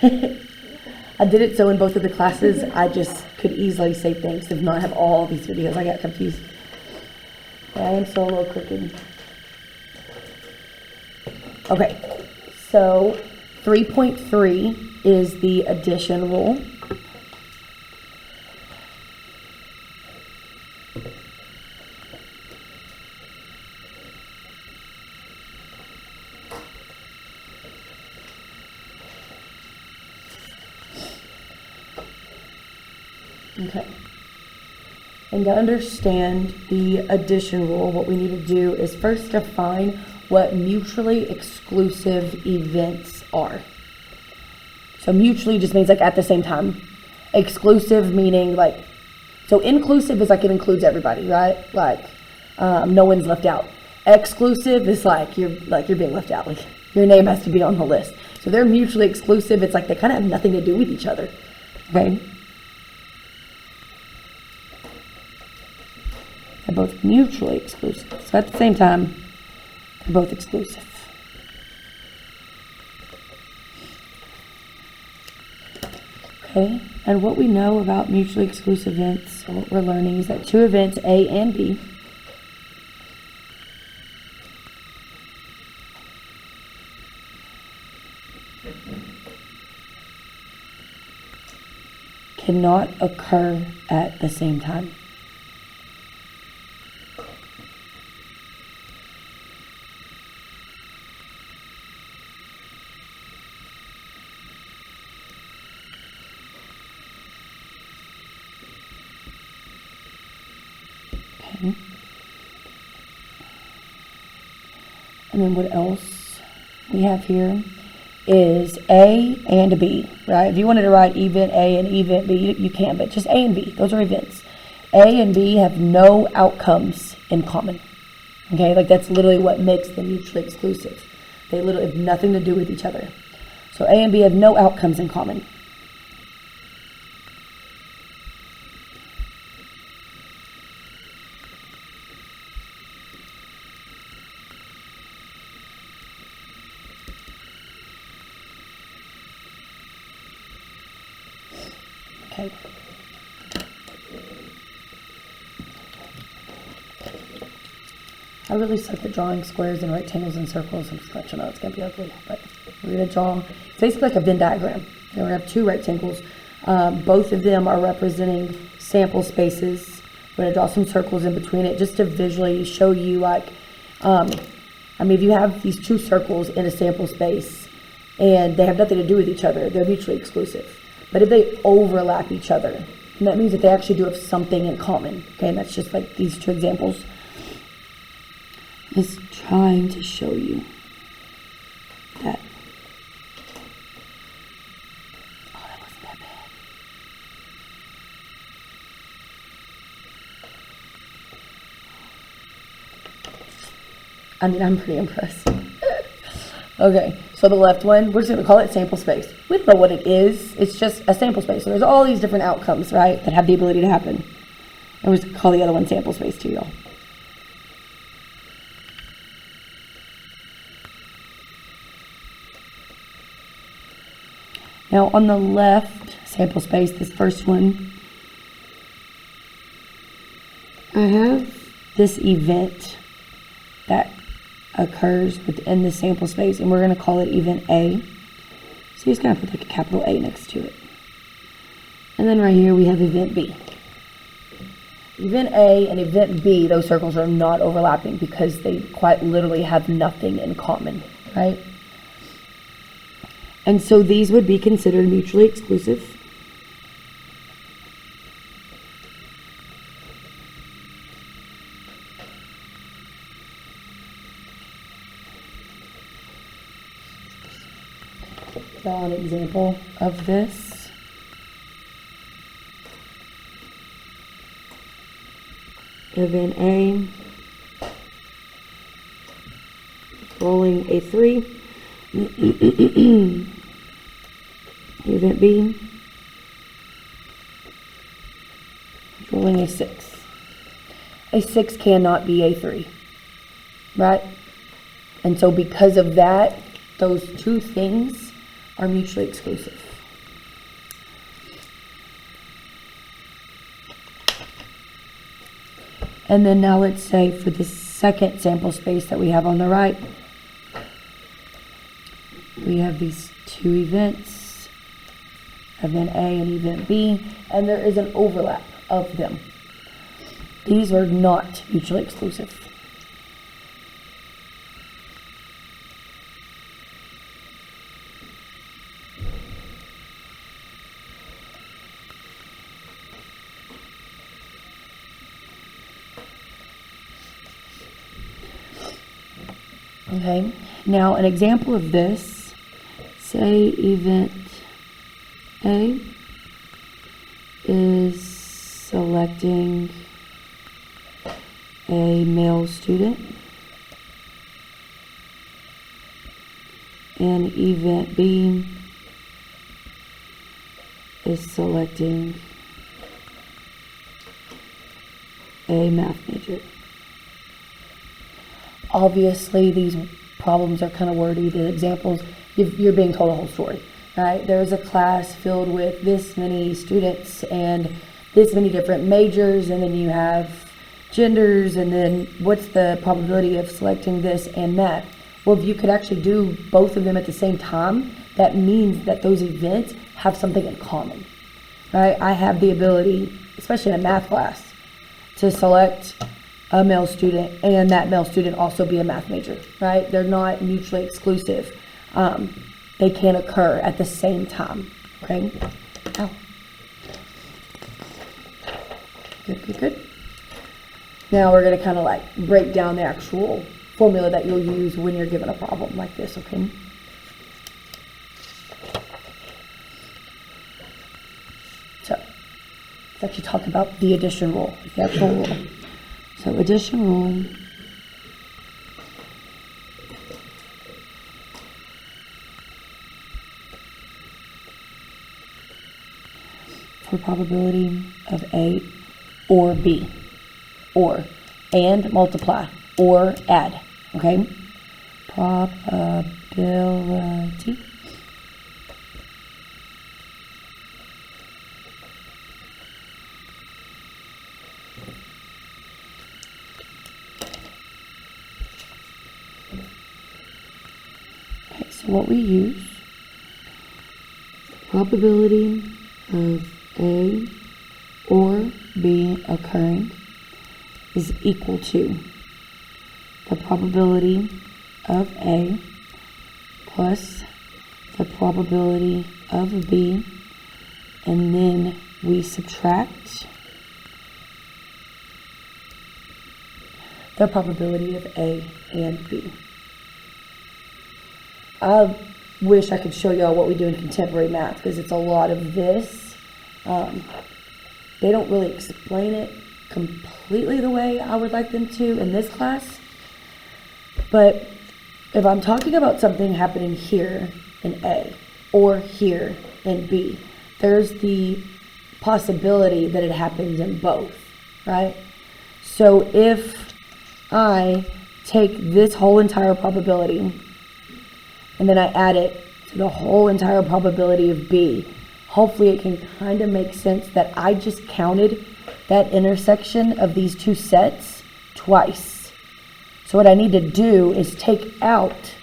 I did it so in both of the classes, I just could easily say things, if not have all these videos. I got confused. Yeah, I am so low crooked. Okay, so 3.3 is the addition rule. Okay. And to understand the addition rule, what we need to do is first define what mutually exclusive events are. So mutually just means like at the same time. Exclusive meaning like, so inclusive is like it includes everybody, right? Like no one's left out. Exclusive is like you're being left out. Like your name has to be on the list. So they're mutually exclusive. It's like they kind of have nothing to do with each other. Okay. They're both mutually exclusive. So at the same time, they're both exclusive. Okay, and what we know about mutually exclusive events, or what we're learning, is that two events, A and B, cannot occur at the same time. And then what else we have here is A and B, right? If you wanted to write event A and event B, you can, but just A and B, those are events. A and B have no outcomes in common. Okay, like that's literally what makes them mutually exclusive. They literally have nothing to do with each other. So A and B have no outcomes in common. Okay. I really suck at drawing squares and rectangles and circles. I'm just going to let you know it's going to be ugly, but we're going to draw, it's basically like a Venn diagram. We're going to have two rectangles. Both of them are representing sample spaces. We're going to draw some circles in between it just to visually show you like, if you have these two circles in a sample space and they have nothing to do with each other, they're mutually exclusive. But if they overlap each other, and that means that they actually do have something in common. Okay, and that's just like these two examples. Just trying to show you that. Oh, that wasn't that bad. I'm pretty impressed. Okay, so the left one, we're just going to call it sample space. We don't know what it is. It's just a sample space. So there's all these different outcomes, right, that have the ability to happen. And we're just going to call the other one sample space too, y'all. Now on the left sample space, this first one, I have this event that occurs within the sample space, and we're going to call it event A. So you're just going to put like a capital A next to it. And then right here we have event B. Event A and event B, those circles are not overlapping because they quite literally have nothing in common, right? And so these would be considered mutually exclusive. Draw an example of this. Event A, rolling a 3. Event B, rolling a 6. A 6 cannot be a 3, right? And so because of that, those two things are mutually exclusive. And then now let's say for the second sample space that we have on the right, we have these two events, event A and event B, and there is an overlap of them. These are not mutually exclusive. Okay, now an example of this, say event A is selecting a male student, and event B is selecting a math major. Obviously, these problems are kind of wordy. The examples, you're being told a whole story, right? There's a class filled with this many students and this many different majors, and then you have genders, and then what's the probability of selecting this and that? Well, if you could actually do both of them at the same time, that means that those events have something in common, right? I have the ability, especially in a math class, to select a male student and that male student also be a math major, right? They're not mutually exclusive. They can occur at the same time, okay? Ow. Good. Now we're gonna kind of like break down the actual formula that you'll use when you're given a problem like this, okay? So let's actually talk about the addition rule, the actual rule. So addition rule for probability of A or B, or and multiply or add, okay? Probability what we use, probability of A or B occurring is equal to the probability of A plus the probability of B, and then we subtract the probability of A and B. I wish I could show y'all what we do in contemporary math, because it's a lot of this. They don't really explain it completely the way I would like them to in this class. But if I'm talking about something happening here in A or here in B, there's the possibility that it happens in both, right? So if I take this whole entire probability and then I add it to the whole entire probability of B, hopefully it can kind of make sense that I just counted that intersection of these two sets twice. So what I need to do is take out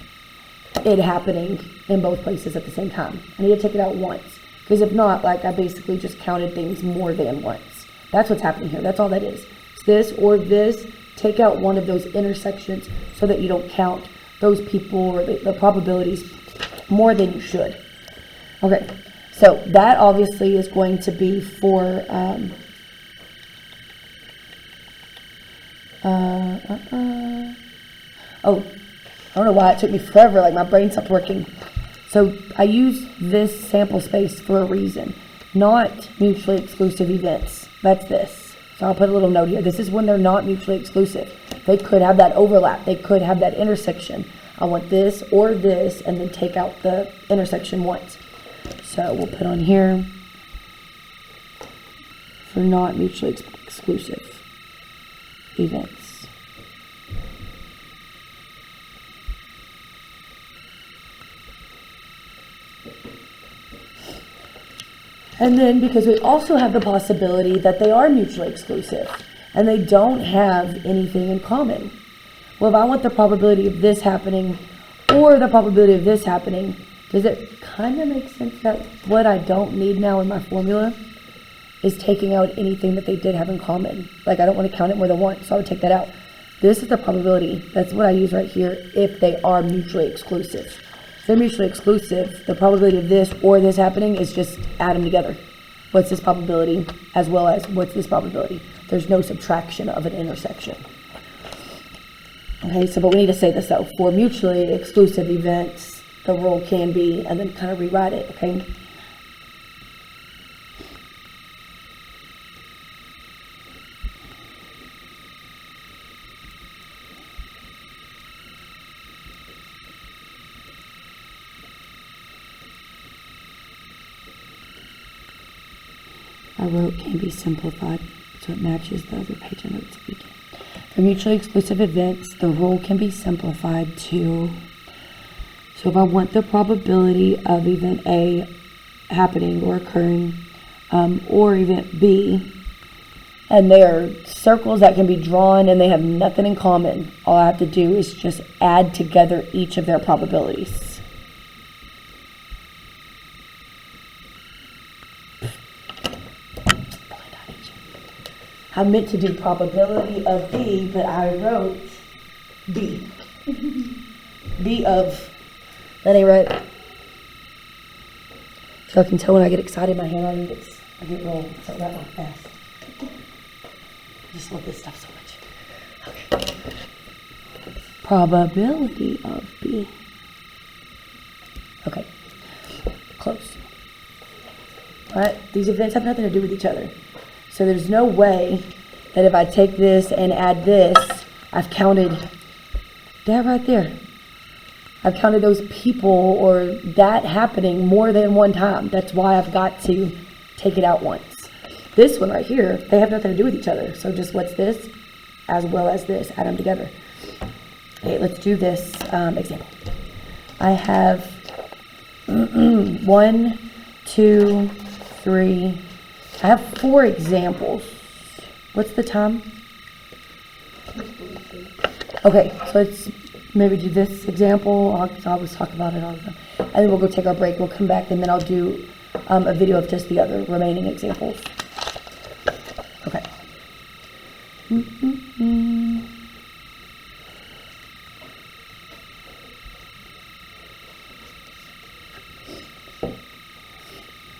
it happening in both places at the same time. I need to take it out once, because if not, like, I basically just counted things more than once. That's what's happening here. That's all that is. It's this or this. Take out one of those intersections so that you don't count those people or the probabilities more than you should. Okay, so that obviously is going to be for oh, I don't know why it took me forever, like my brain stopped working. So I use this sample space for a reason, not mutually exclusive events. That's this. So I'll put a little note here. This is when they're not mutually exclusive. They could have that overlap. They could have that intersection. I want this or this, and then take out the intersection once. So we'll put on here for not mutually exclusive events. And then because we also have the possibility that they are mutually exclusive and they don't have anything in common. Well, if I want the probability of this happening or the probability of this happening, does it kind of make sense that what I don't need now in my formula is taking out anything that they did have in common? Like, I don't want to count it more than once, so I would take that out. This is the probability. That's what I use right here if they are mutually exclusive. If they're mutually exclusive, the probability of this or this happening is just add them together. What's this probability as well as what's this probability? There's no subtraction of an intersection. Okay, so but we need to say this though. For mutually exclusive events, the rule can be, and then kind of rewrite it, okay? I wrote can be simplified, so it matches the other page I wrote to begin. For mutually exclusive events, the rule can be simplified to, so if I want the probability of event A happening or occurring, or event B, and they are circles that can be drawn and they have nothing in common, all I have to do is just add together each of their probabilities. I meant to do probability of B, but I wrote B. B of, then I wrote, so I can tell when I get excited, my handwriting gets, I get real, so I write real fast. I just love this stuff so much. Okay. Probability of B. Okay, close. All right, these events have nothing to do with each other. So there's no way that if I take this and add this, I've counted that right there. I've counted those people or that happening more than one time. That's why I've got to take it out once. This one right here, they have nothing to do with each other. So just what's this as well as this, add them together. Okay, let's do this example. I have 1, 2, 3, I have 4 examples. What's the time? Okay, so let's maybe do this example. I always talk about it all the time. And then we'll go take our break. We'll come back and then I'll do a video of just the other remaining examples. Okay.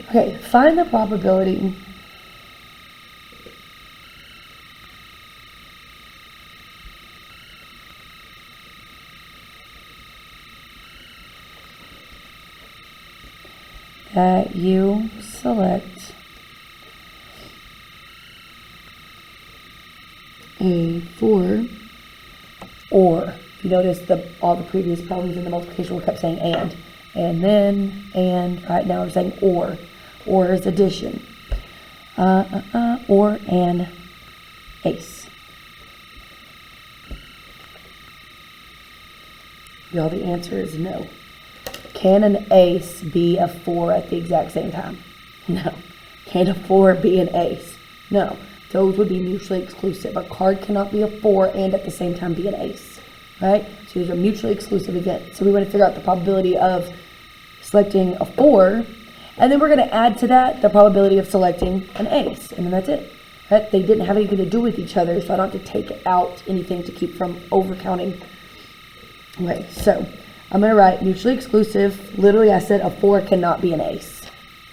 Okay, find the probability that you select a 4 or. If you notice all the previous problems in the multiplication we kept saying and then, and right now we're saying or is addition, or an ace. Y'all, the answer is no. Can an ace be a 4 at the exact same time? No. Can a 4 be an ace? No. Those would be mutually exclusive. A card cannot be a 4 and at the same time be an ace, right? So these are mutually exclusive events. So we want to figure out the probability of selecting a 4, and then we're going to add to that the probability of selecting an ace, and then that's it. Right? They didn't have anything to do with each other, so I don't have to take out anything to keep from overcounting. Okay, so I'm going to write mutually exclusive. Literally, I said a 4 cannot be an ace.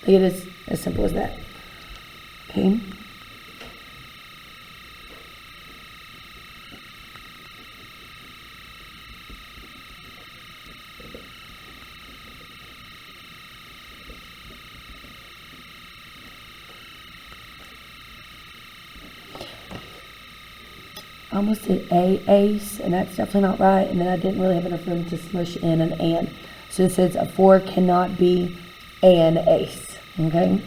It is as simple as that. Okay. I almost did a ace, and that's definitely not right. And then I didn't really have enough room to smush in an and. So it says a 4 cannot be an ace. Okay.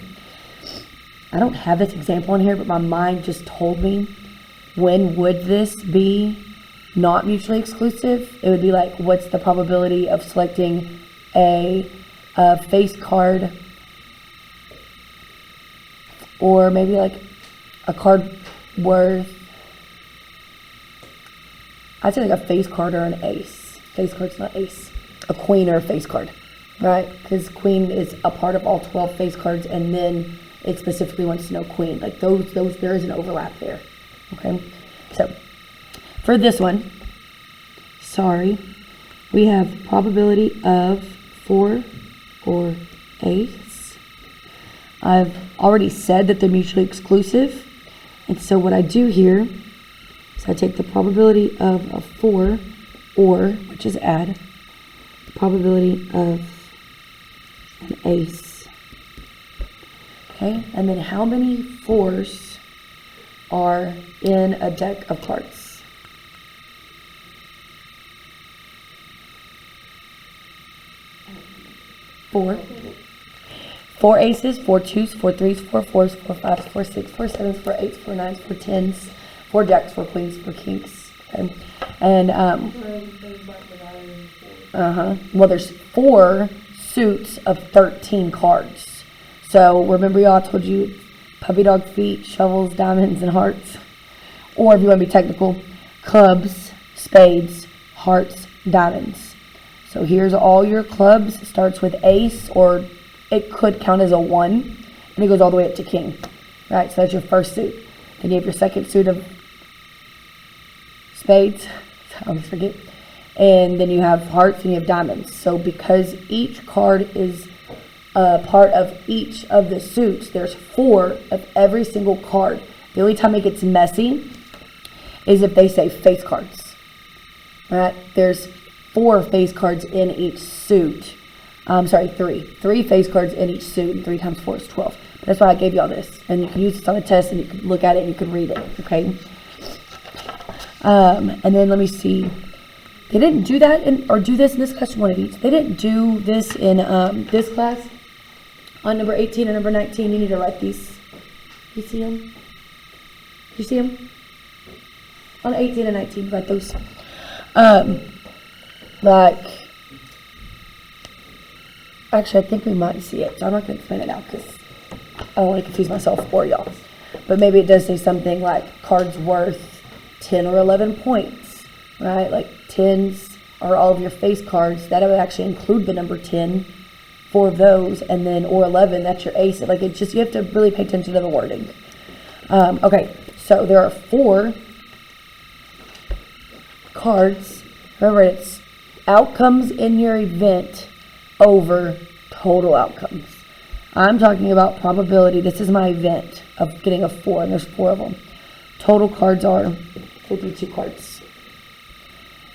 I don't have this example in here, but my mind just told me, when would this be not mutually exclusive? It would be like, what's the probability of selecting a face card or maybe like a card worth, I'd say like a face card or an ace. Face card's not ace. A queen or a face card, right? Because queen is a part of all 12 face cards, and then it specifically wants to know queen. Like those, there is an overlap there, okay? So for this one, we have probability of 4 or ace. I've already said that they're mutually exclusive, and so what I do here is I take the probability of a 4 or, which is add, probability of an ace. Okay, and then how many 4s are in a deck of cards? 4. 4 aces, 4 2s, 4 3s, 4 4s, 4 5s, 4 6, 4 7s, 4 8s, 4 9s, 4 10s, 4 jacks, 4 queens, 4 kings. Okay, and well, there's 4 suits of 13 cards. So remember, y'all told you puppy dog feet, shovels, diamonds, and hearts. Or if you want to be technical, clubs, spades, hearts, diamonds. So here's all your clubs. It starts with ace, or it could count as a 1, and it goes all the way up to king. Right, so that's your first suit. Then you have your second suit of spades. I always forget. And then you have hearts and you have diamonds. So because each card is a part of each of the suits, there's 4 of every single card. The only time it gets messy is if they say face cards. Right? There's 4 face cards in each suit. 3 face cards in each suit, and 3 times 4 is 12. But that's why I gave you all this. And you can use this on a test, and you can look at it and you can read it. Okay? And then let me see. They didn't do that or do this in this class, one of each. They didn't do this in this class. On number 18 and number 19, you need to write these. You see them? You see them? On 18 and 19, write those. Actually, I think we might see it. So I'm not going to explain it now because I don't want to confuse myself or y'all. But maybe it does say something like cards worth 10 or 11 points, right? Like 10s are all of your face cards. That would actually include the number 10, 4 of those, and then or 11, that's your ace. Like it's just, you have to really pay attention to the wording. Okay, so there are 4 cards. Remember, it's outcomes in your event over total outcomes. I'm talking about probability. This is my event of getting a 4, and there's 4 of them. Total cards are 52 cards.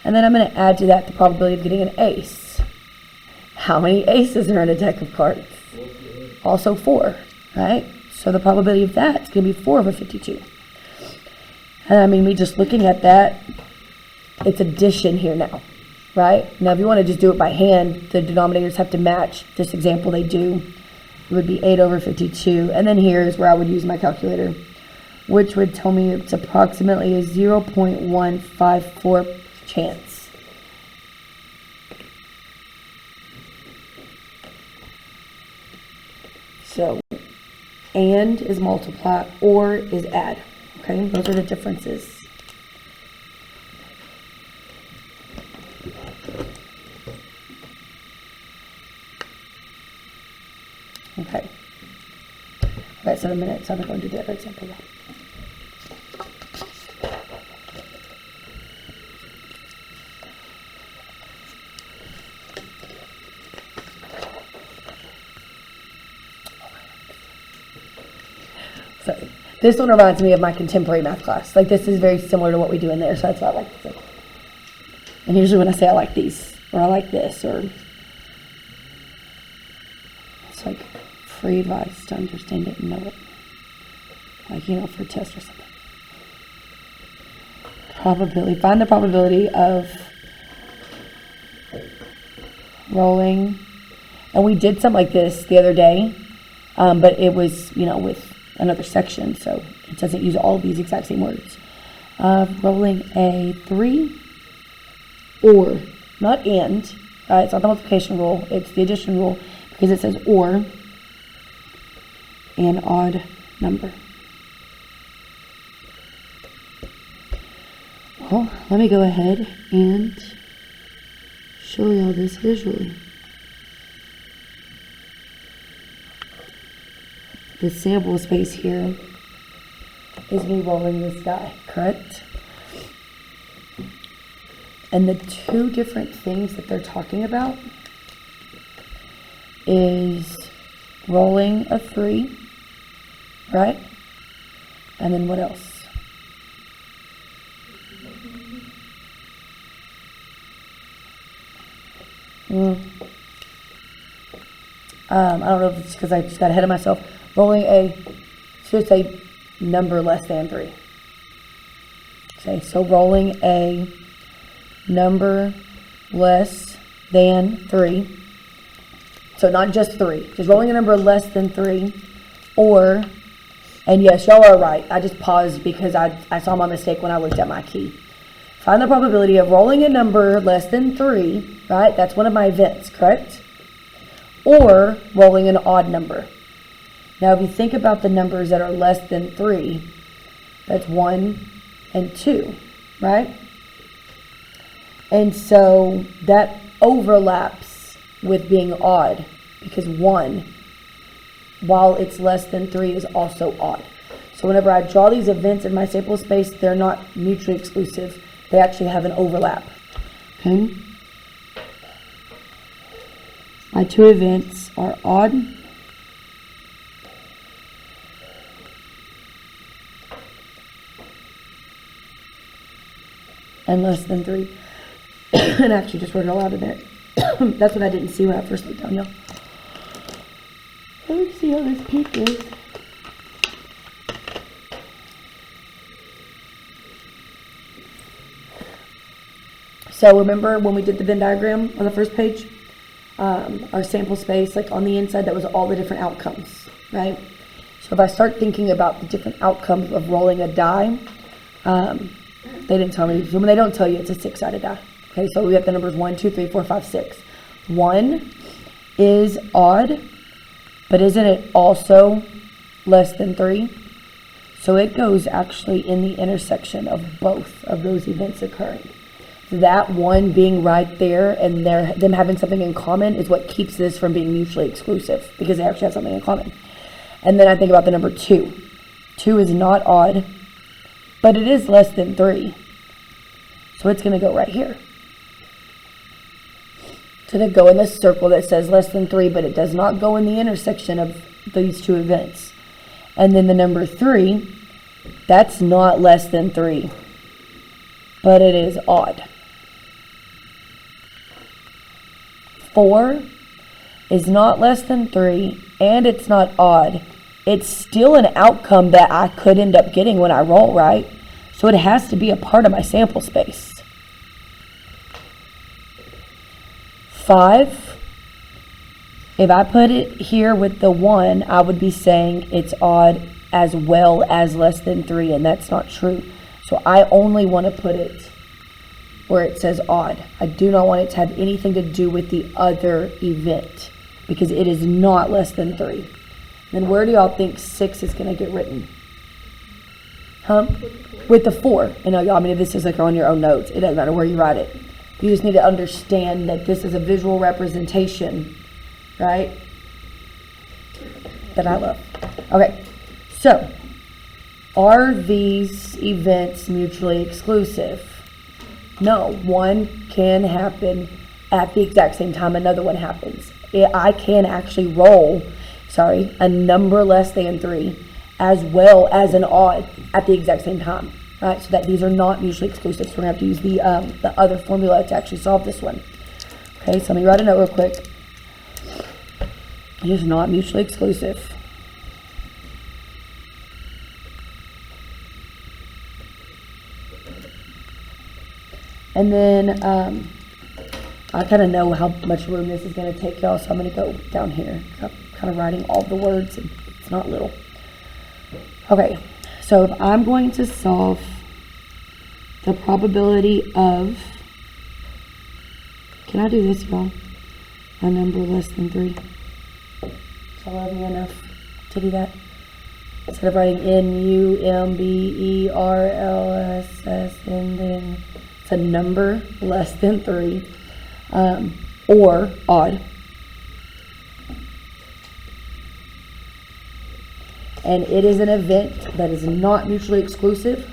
And then I'm going to add to that the probability of getting an ace. How many aces are in a deck of cards? Also 4, right? So the probability of that is going to be 4 over 52. And I mean, me just looking at that, it's addition here now, right? Now, if you want to just do it by hand, the denominators have to match. This example, they do. It would be 8 over 52. And then here's where I would use my calculator, which would tell me it's approximately a 0.154 chance. So, and is multiply, or is add. Okay, those are the differences. Okay. Okay, so in a minute, so I'm going to do the other example now. So this one reminds me of my contemporary math class. Like this is very similar to what we do in there, so that's why I like this. And usually when I say I like these, or I like this, or it's like free advice to understand it and know it. Like, you know, for a test or something. Probability. Find the probability of rolling. And we did something like this the other day, but it was, you know, with another section, so it doesn't use all of these exact same words. Rolling a 3 or, not and, it's not the multiplication rule, it's the addition rule, because it says or, an odd number. Well, let me go ahead and show y'all this visually. The sample space here is me rolling this die, correct? And the two different things that they're talking about is rolling a 3, right? And then what else? I don't know if it's because I just got ahead of myself. Rolling a, should say number less than 3. Okay, so rolling a number less than 3. So not just 3, just rolling a number less than 3, or, and yes, y'all are right. I just paused because I saw my mistake when I looked at my key. Find the probability of rolling a number less than 3, right? That's one of my events, correct? Or rolling an odd number. Now, if you think about the numbers that are less than 3, that's 1 and 2, right? And so that overlaps with being odd, because 1, while it's less than 3, is also odd. So whenever I draw these events in my sample space, they're not mutually exclusive. They actually have an overlap. Okay? My two events are odd and less than 3. And I actually just wrote it all out in there. That's what I didn't see when I first looked down, y'all. Let me see how this peak is. So remember when we did the Venn diagram on the first page? Our sample space, like on the inside, that was all the different outcomes, right? So if I start thinking about the different outcomes of rolling a die, they didn't tell me. So when they don't tell you, it's a 6-sided die. Okay, so we have the numbers 1, 2, 3, 4, 5, 6. 1 is odd, but isn't it also less than 3? So it goes actually in the intersection of both of those events occurring. That 1 being right there and them having something in common is what keeps this from being mutually exclusive, because they actually have something in common. And then I think about the number 2. 2 is not odd, but it is less than 3. So it's going to go right here. It's going to go in this circle that says less than 3, but it does not go in the intersection of these two events. And then the number 3, that's not less than 3, but it is odd. 4 is not less than 3, and it's not odd. It's still an outcome that I could end up getting when I roll, right? So it has to be a part of my sample space. 5, if I put it here with the 1, I would be saying it's odd as well as less than 3, and that's not true. So I only want to put it where it says odd. I do not want it to have anything to do with the other event, because it is not less than 3. Then where do y'all think 6 is going to get written? Huh? With the 4. And y'all, I mean, if this is like on your own notes, it doesn't matter where you write it. You just need to understand that this is a visual representation, right? That I love. Okay, so are these events mutually exclusive? No, one can happen at the exact same time another one happens. I can actually roll, a number less than 3 as well as an odd at the exact same time, right? So that these are not mutually exclusive. So we're going to have to use the other formula to actually solve this one. Okay, so let me write a note real quick. It is not mutually exclusive. And then I kind of know how much room this is going to take, y'all, so I'm going to go down here. I'm kind of writing all the words, and it's not little. Okay, so if I'm going to solve the probability of, can I do this, y'all? A number less than 3. So I love me enough to do that. instead of writing Numberless, and then it's a number less than 3, or odd. And it is an event that is not mutually exclusive.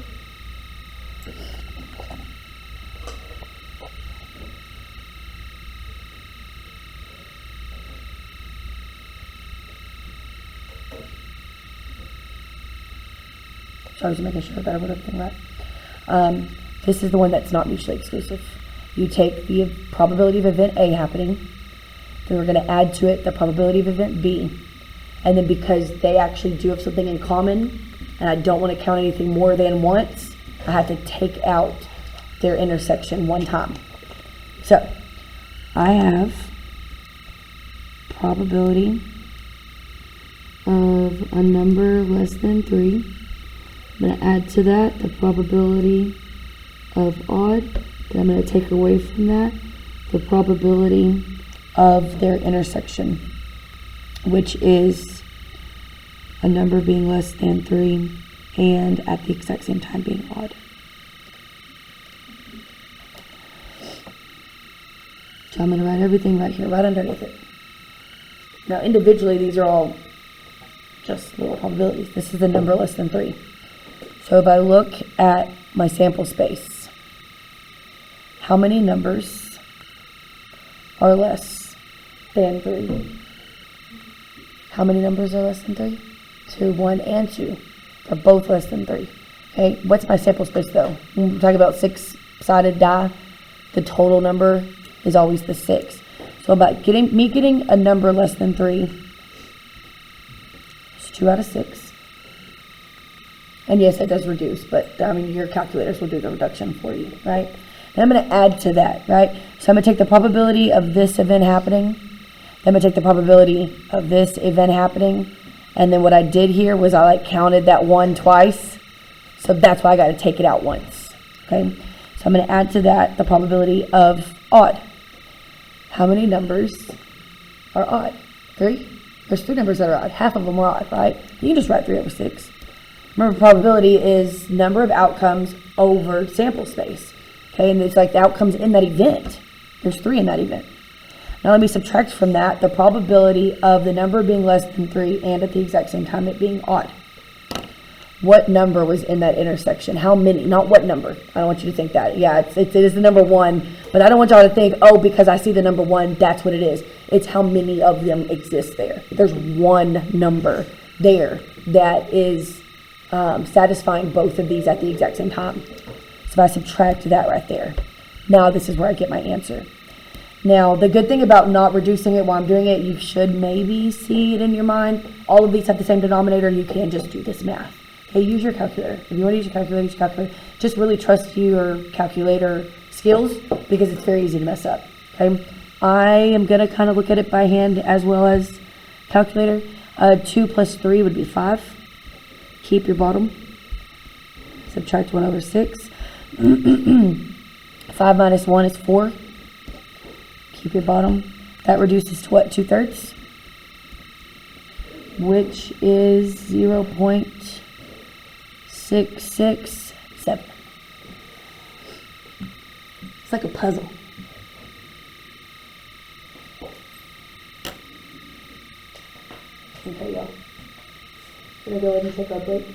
So I was making sure that I wrote everything right. This is the one that's not mutually exclusive. You take the probability of event A happening, then we're going to add to it the probability of event B. And then because they actually do have something in common, and I don't want to count anything more than once, I have to take out their intersection one time. So I have probability of a number less than 3. I'm going to add to that the probability of odd. Then I'm going to take away from that the probability of their intersection, which is a number being less than 3 and at the exact same time being odd. So I'm going to write everything right here, right underneath it. Now individually, these are all just little probabilities. This is the number less than 3. So if I look at my sample space, how many numbers are less than 3? How many numbers are less than 3? 2, 1, and 2. They're both less than 3. Okay, what's my sample space though? When we're talking about 6-sided die, the total number is always the 6. So about getting a number less than 3, it's 2 out of 6. And yes, it does reduce, but I mean, your calculators will do the reduction for you, right? And I'm going to add to that, right? So I'm going to take the probability of this event happening. I'm going to take the probability of this event happening. And then what I did here was I counted that 1 twice. So that's why I got to take it out once, okay? So I'm going to add to that the probability of odd. How many numbers are odd? 3? There's 3 numbers that are odd. Half of them are odd, right? You can just write 3 over 6. Remember, probability is number of outcomes over sample space. Okay, and it's like the outcomes in that event. There's 3 in that event. Now let me subtract from that the probability of the number being less than 3 and at the exact same time it being odd. What number was in that intersection? How many? Not what number. I don't want you to think that. Yeah, it is the number 1, but I don't want y'all to think, oh, because I see the number 1, that's what it is. It's how many of them exist there. There's one number there that is satisfying both of these at the exact same time. So if I subtract that right there, now this is where I get my answer. Now, the good thing about not reducing it while I'm doing it, you should maybe see it in your mind. All of these have the same denominator. You can just do this math. Okay, use your calculator. If you want to use your calculator, use your calculator. Just really trust your calculator skills because it's very easy to mess up. Okay, I am going to kind of look at it by hand as well as calculator. 2 plus 3 would be 5. Keep your bottom. Subtract 1 over 6. 5 minus 1 is 4. Keep your bottom. That reduces to what? 2/3? Which is 0.667. It's like a puzzle. Okay, y'all. Gonna go ahead and take our break.